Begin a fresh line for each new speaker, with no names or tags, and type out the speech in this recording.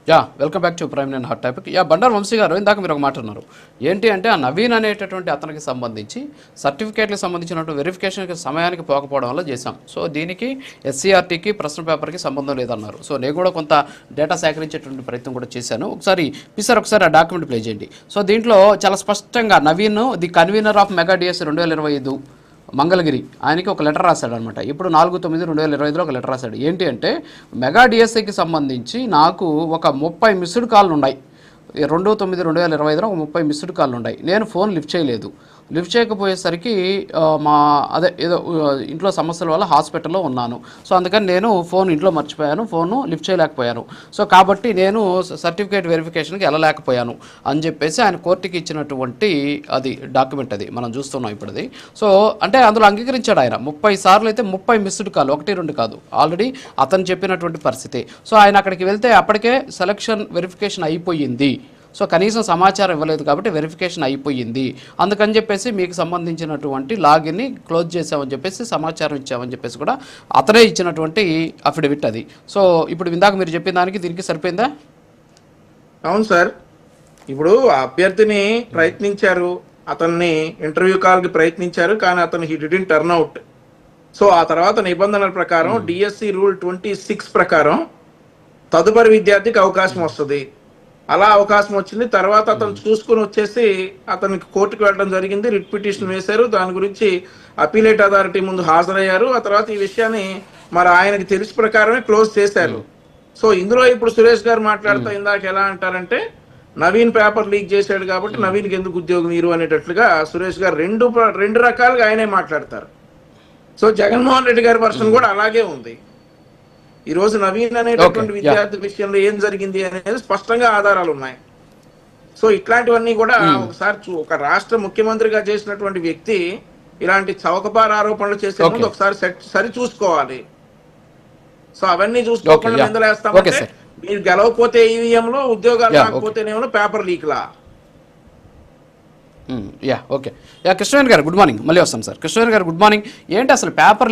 Welcome back to prime and hot topic. Bandaru Vamsi గారు, ఇందాక మీరు ఒక మాట అన్నారు ఏంటి అంటే, ఆ నవీన్ అనేటటువంటి అతనికి సంబంధించి సర్టిఫికేట్లకు సంబంధించినటువంటి వెరిఫికేషన్కి సమయానికి పోకపోవడం వల్ల చేశాం. సో దీనికి ఎస్సీఆర్టీకి ప్రశ్న పేపర్కి సంబంధం లేదన్నారు. సో నేను కూడా కొంత డేటా సేకరించేటువంటి ప్రయత్నం కూడా చేశాను. ఒకసారి ఆ డాక్యుమెంట్ ప్లే చేయండి. సో దీంట్లో చాలా స్పష్టంగా Naveen the convener of mega DS 2025 Mangalagiri ఆయనకి ఒక లెటర్ రాశాడు అనమాట. ఇప్పుడు 4/9/2025లో ఒక లెటర్ రాశాడు. ఏంటి అంటే, మెగా డిఎస్ఐకి సంబంధించి నాకు ఒక 30 మిస్డ్ కాల్లు ఉన్నాయి. 2/9/2025లో ఒక 30 మిస్డ్ కాల్లు ఉన్నాయి. నేను ఫోన్ లిఫ్ట్ చేయలేదు. లిఫ్ట్ చేయకపోయేసరికి ఏదో ఇంట్లో సమస్యల వల్ల హాస్పిటల్లో ఉన్నాను. సో అందుకని నేను ఫోన్ ఇంట్లో మర్చిపోయాను, ఫోను లిఫ్ట్ చేయలేకపోయాను. సో కాబట్టి నేను సర్టిఫికేట్ వెరిఫికేషన్కి వెళ్ళలేకపోయాను అని చెప్పేసి ఆయన కోర్టుకి ఇచ్చినటువంటి అది డాక్యుమెంట్, అది మనం చూస్తున్నాం ఇప్పుడు. అది సో అంటే అందులో అంగీకరించాడు ఆయన. 30 సార్లు అయితే 30 మిస్డ్ కాల్, 1-2 కాదు, ఆల్రెడీ అతను చెప్పినటువంటి పరిస్థితి. సో ఆయన అక్కడికి వెళ్తే అప్పటికే సెలక్షన్ వెరిఫికేషన్ అయిపోయింది. సో కనీసం సమాచారం ఇవ్వలేదు కాబట్టి వెరిఫికేషన్ అయిపోయింది. అందుకని చెప్పేసి మీకు సంబంధించినటువంటి లాగిన్ని క్లోజ్ చేసామని చెప్పేసి సమాచారం ఇచ్చామని చెప్పేసి కూడా అతనే ఇచ్చినటువంటి అఫిడవిట్ అది. సో ఇప్పుడు ఇందాక మీరు చెప్పిన దానికి దీనికి సరిపోయిందా?
అవును సార్. ఇప్పుడు అభ్యర్థిని ప్రయత్నించారు, అతన్ని ఇంటర్వ్యూ కాల్కి ప్రయత్నించారు, కానీ అతను he didn't turn out. So ఆ తర్వాత నిబంధనల ప్రకారం డిఎస్సి రూల్ 26 ప్రకారం తదుపరి విద్యార్థికి అవకాశం వస్తుంది. అలా అవకాశం వచ్చింది. తర్వాత అతను చూసుకుని వచ్చేసి అతనికి కోర్టుకు వెళ్ళడం జరిగింది. రిట్ పిటిషన్ వేశారు. దాని గురించి అపీలేట్ అథారిటీ ముందు హాజరయ్యారు. ఆ తర్వాత ఈ విషయాన్ని మరి ఆయనకి తెలిసి ప్రకారమే క్లోజ్ చేశారు. సో ఇందులో ఇప్పుడు సురేష్ గారు మాట్లాడుతూ ఇందాక ఎలా అంటారంటే, నవీన్ పేపర్ లీక్ చేశాడు కాబట్టి నవీన్కి ఎందుకు ఉద్యోగం మీరు అనేటట్లుగా సురేష్ గారు రెండు రకాలుగా ఆయనే మాట్లాడతారు. సో జగన్మోహన్ రెడ్డి గారి వర్షన్ కూడా అలాగే ఉంది. ఈ రోజు నవీన్ అనేటటువంటి విద్యార్థి విషయంలో ఏం జరిగింది అనేది స్పష్టంగా ఆధారాలు ఉన్నాయి. సో ఇట్లాంటివన్నీ కూడా ఒకసారి ఒక రాష్ట్ర ముఖ్యమంత్రిగా చేసినటువంటి వ్యక్తి ఇలాంటి చౌకబారు ఆరోపణలు చేసే ముందు ఒకసారి సరి చూసుకోవాలి. సో అవన్నీ చూసుకోకుండా నిందలేస్తామంటే, మీరు గెలవకపోతే ఈవీఎంలో, ఉద్యోగాలు రాకపోతేనేమో పేపర్ లీక్లా.
ఓకే. కృష్ణవేణి గారు గుడ్ మార్నింగ్. మళ్ళీ వస్తాం సార్. కృష్ణవేణి గారు గుడ్ మార్నింగ్. ఏంటి అసలు పేపర్